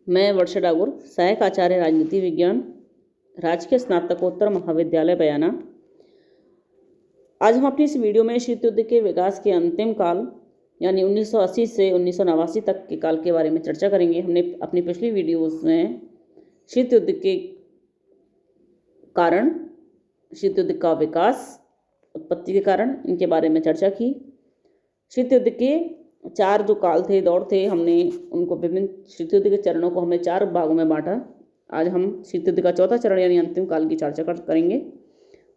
मैं वर्षा डागुर, सहायक आचार्य राजनीति विज्ञान, राजकीय स्नातकोत्तर महाविद्यालय बयाना। आज हम अपनी इस वीडियो में शीत युद्ध के विकास के अंतिम काल यानी 1980 से 1989 तक के काल के बारे में चर्चा करेंगे। हमने अपनी पिछली वीडियोस में शीत युद्ध के कारण, शीत युद्ध का विकास, उत्पत्ति के कारण, इनके बारे में चर्चा की। शीत युद्ध के 4 जो काल थे, दौर थे, हमने उनको विभिन्न शीत युद्ध के चरणों को हमने 4 भागों में बांटा। आज हम शीत युद्ध का चौथा चरण यानी अंतिम काल की चर्चा करेंगे,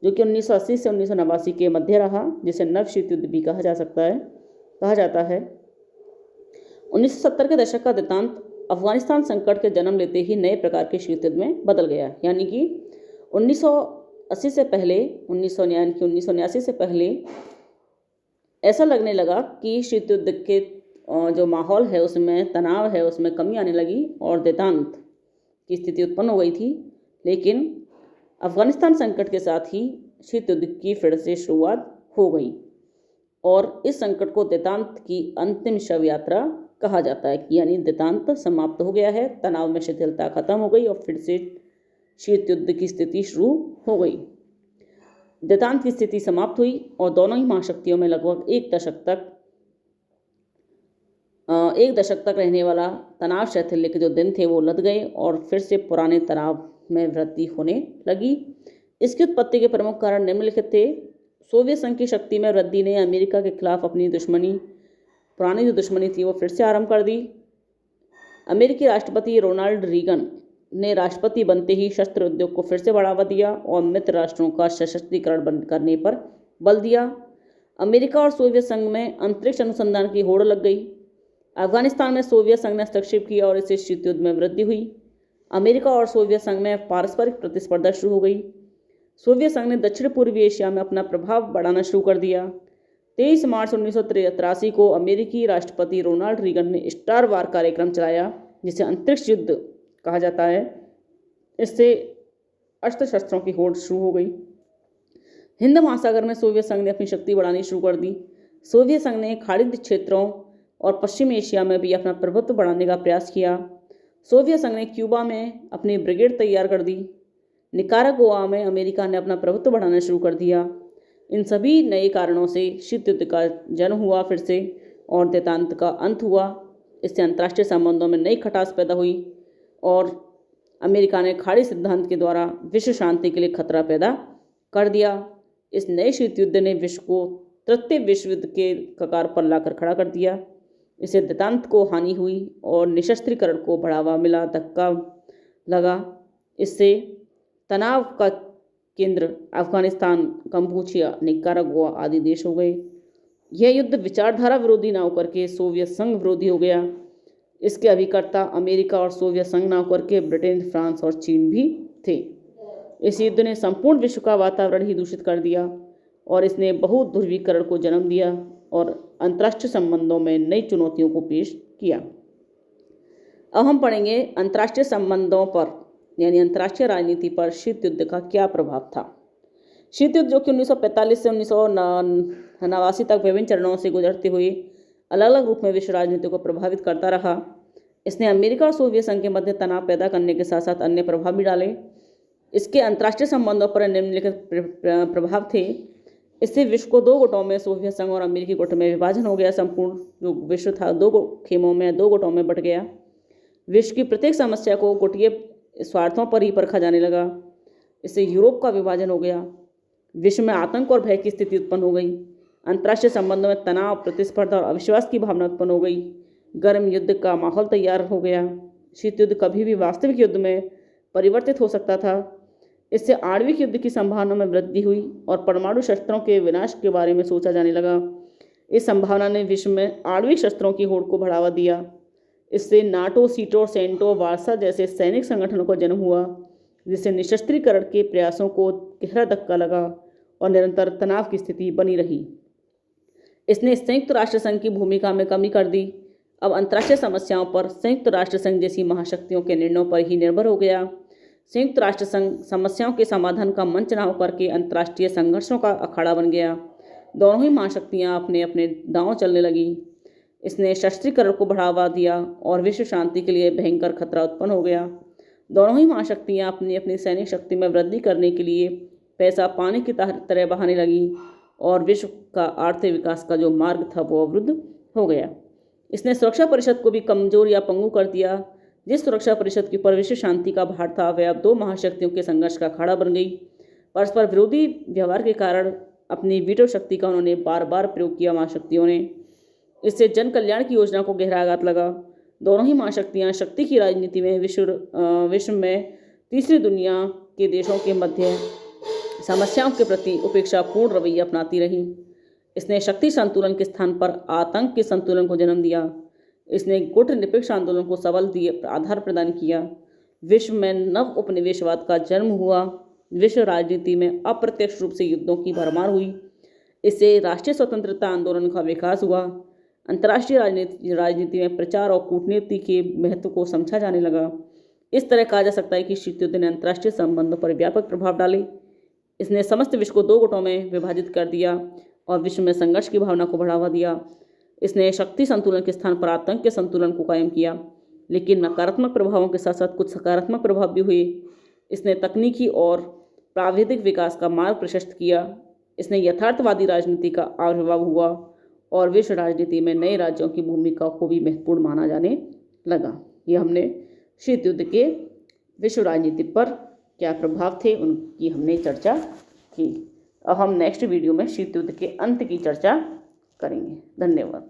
जो कि 1980 से 1989 के मध्य रहा, जिसे नव शीत युद्ध भी कहा जाता है। 1970 के दशक का वृत्तांत अफगानिस्तान संकट के जन्म लेते ही नए प्रकार के शीत युद्ध में बदल गया। यानी कि 1980 से पहले, 1989 से पहले ऐसा लगने लगा कि शीत युद्ध के जो माहौल है उसमें तनाव है, उसमें कमी आने लगी और देतांत की स्थिति उत्पन्न हो गई थी। लेकिन अफगानिस्तान संकट के साथ ही शीत युद्ध की फिर से शुरुआत हो गई और इस संकट को देतांत की अंतिम शव यात्रा कहा जाता है। यानी देतांत समाप्त हो गया है, तनाव में शिथिलता खत्म हो गई और फिर से शीत युद्ध की स्थिति शुरू हो गई। देतांत की स्थिति समाप्त हुई और दोनों ही महाशक्तियों में लगभग एक दशक तक रहने वाला तनाव शैथिल्य के जो दिन थे वो लद गए और फिर से पुराने तनाव में वृद्धि होने लगी। इसकी उत्पत्ति के प्रमुख कारण निम्नलिखित थे। सोवियत संघ की शक्ति में वृद्धि ने अमेरिका के खिलाफ अपनी पुरानी जो दुश्मनी थी वो फिर से आरंभ कर दी। अमेरिकी राष्ट्रपति रोनाल्ड रीगन ने राष्ट्रपति बनते ही शस्त्र उद्योग को फिर से बढ़ावा दिया और मित्र राष्ट्रों का सशक्तिकरण करने पर बल दिया। अमेरिका और सोवियत संघ में अंतरिक्ष अनुसंधान की होड़ लग गई। अफगानिस्तान में सोवियत संघ ने हस्तक्षेप किया और इससे शीत युद्ध में वृद्धि हुई। अमेरिका और सोवियत संघ में पारस्परिक प्रतिस्पर्धा शुरू हो गई। सोवियत संघ ने दक्षिण पूर्वी एशिया में अपना प्रभाव बढ़ाना शुरू कर दिया। 23 मार्च 1983 को अमेरिकी राष्ट्रपति रोनाल्ड रीगन ने स्टार वार कार्यक्रम चलाया, जिसे अंतरिक्ष युद्ध कहा जाता है। इससे अस्त्र शस्त्रों की होड़ शुरू हो गई। हिंद महासागर में सोवियत संघ ने अपनी शक्ति बढ़ानी शुरू कर दी। सोवियत संघ ने खाड़ी क्षेत्रों और पश्चिम एशिया में भी अपना प्रभुत्व बढ़ाने का प्रयास किया। सोवियत संघ ने क्यूबा में अपनी ब्रिगेड तैयार कर दी। निकारागुआ में अमेरिका ने अपना प्रभुत्व बढ़ाना शुरू कर दिया। इन सभी नए कारणों से शीत युद्ध का जन्म हुआ फिर से और देतांत का अंत हुआ। इससे अंतर्राष्ट्रीय संबंधों में नई खटास पैदा हुई और अमेरिका ने खाड़ी सिद्धांत के द्वारा विश्व शांति के लिए खतरा पैदा कर दिया। इस नए शीत युद्ध ने विश्व को तृतीय विश्व युद्ध के कगार पर लाकर खड़ा कर दिया। इससे देतांत को हानि हुई और निशस्त्रीकरण को बढ़ावा मिला, धक्का लगा। इससे तनाव का केंद्र अफगानिस्तान, कंबोडिया, निकारागुआ आदि देश हो गए। यह युद्ध विचारधारा विरोधी ना होकर के सोवियत संघ विरोधी हो गया। इसके अभिकर्ता अमेरिका और सोवियत संघ ना होकर के ब्रिटेन, फ्रांस और चीन भी थे। इस युद्ध ने संपूर्ण विश्व का वातावरण ही दूषित कर दिया और इसने बहुध्रुवीकरण को जन्म दिया और अंतर्राष्ट्रीय संबंधों में नई चुनौतियों को पेश किया। अब हम पढ़ेंगे अंतर्राष्ट्रीय संबंधों पर यानी अंतर्राष्ट्रीय राजनीति पर शीत युद्ध का क्या प्रभाव था। शीत युद्ध, जो कि 1945 से 1989 तक विभिन्न चरणों से गुजरते हुए अलग अलग रूप में विश्व राजनीति को प्रभावित करता रहा। इसने अमेरिका और सोवियत संघ के मध्य तनाव पैदा करने के साथ साथ अन्य प्रभाव भी डाले। इसके अंतर्राष्ट्रीय संबंधों पर निम्नलिखित प्रभाव थे। इससे विश्व को 2 गुटों में, सोवियत संघ और अमेरिकी गुट में विभाजन हो गया। संपूर्ण जो विश्व था 2 खेमों में, 2 गुटों में बट गया। विश्व की प्रत्येक समस्या को गुटीय स्वार्थों पर ही परखा जाने लगा। इससे यूरोप का विभाजन हो गया। विश्व में आतंक और भय की स्थिति उत्पन्न हो गई। अंतर्राष्ट्रीय संबंधों में तनाव, प्रतिस्पर्धा और अविश्वास की भावना उत्पन्न हो गई। गर्म युद्ध का माहौल तैयार हो गया। शीत युद्ध कभी भी वास्तविक युद्ध में परिवर्तित हो सकता था। इससे आणविक युद्ध की संभावना में वृद्धि हुई और परमाणु शस्त्रों के विनाश के बारे में सोचा जाने लगा। इस संभावना ने विश्व में आणविक शस्त्रों की होड़ को बढ़ावा दिया। इससे नाटो, सीटो, सेंटो, वार्सा जैसे सैनिक संगठनों का जन्म हुआ, जिससे निशस्त्रीकरण के प्रयासों को गहरा धक्का लगा और निरंतर तनाव की स्थिति बनी रही। इसने संयुक्त राष्ट्र संघ की भूमिका में कमी कर दी। अब अंतर्राष्ट्रीय समस्याओं पर संयुक्त राष्ट्र संघ जैसी महाशक्तियों के निर्णयों पर ही निर्भर हो गया। संयुक्त राष्ट्र संघ समस्याओं के समाधान का मंच न होकर के अंतर्राष्ट्रीय संघर्षों का अखाड़ा बन गया। दोनों ही महाशक्तियां अपने अपने दांव चलने लगी। इसने शस्त्रीकरण को बढ़ावा दिया और विश्व शांति के लिए भयंकर खतरा उत्पन्न हो गया। दोनों ही महाशक्तियाँ अपनी अपनी सैनिक शक्ति में वृद्धि करने के लिए पैसा पानी की तरह बहाने लगी और विश्व का आर्थिक विकास का जो मार्ग था वो अवरुद्ध हो गया। इसने सुरक्षा परिषद को भी कमजोर या पंगु कर दिया। जिस सुरक्षा परिषद के ऊपर विश्व शांति का भार था वह अब दो महाशक्तियों के संघर्ष का अखाड़ा बन गई। परस्पर विरोधी व्यवहार के कारण अपनी वीटो शक्ति का उन्होंने बार बार प्रयोग किया महाशक्तियों ने। इससे जन कल्याण की योजना को गहरा आघात लगा। दोनों ही महाशक्तियाँ शक्ति की राजनीति में विश्व में तीसरी दुनिया के देशों के मध्य समस्याओं के प्रति उपेक्षापूर्ण रवैया अपनाती रहीं। इसने शक्ति संतुलन के स्थान पर आतंक के संतुलन को जन्म दिया। इसने गुटनिरपेक्ष आंदोलन को सबल दिए आधार प्रदान किया। विश्व में नव उपनिवेशवाद का जन्म हुआ। विश्व राजनीति में अप्रत्यक्ष रूप से युद्धों की भरमार हुई। इससे राष्ट्रीय स्वतंत्रता आंदोलन का विकास हुआ। अंतर्राष्ट्रीय राजनीति में प्रचार और कूटनीति के महत्व को समझा जाने लगा। इस तरह कहा जा सकता है कि शीत युद्ध ने अंतर्राष्ट्रीय संबंधों पर व्यापक प्रभाव डाले। इसने समस्त विश्व को दो गुटों में विभाजित कर दिया और विश्व में संघर्ष की भावना को बढ़ावा दिया। इसने शक्ति संतुलन के स्थान पर आतंक के संतुलन को कायम किया। लेकिन नकारात्मक प्रभावों के साथ साथ कुछ सकारात्मक प्रभाव भी हुए। इसने तकनीकी और प्राविधिक विकास का मार्ग प्रशस्त किया। इसने यथार्थवादी राजनीति का आविर्भाव हुआ और विश्व राजनीति में नए राज्यों की भूमिका को भी महत्वपूर्ण माना जाने लगा। ये हमने शीत युद्ध के विश्व राजनीति पर क्या प्रभाव थे उनकी हमने चर्चा की। अब हम नेक्स्ट वीडियो में शीत युद्ध के अंत की चर्चा करेंगे। धन्यवाद।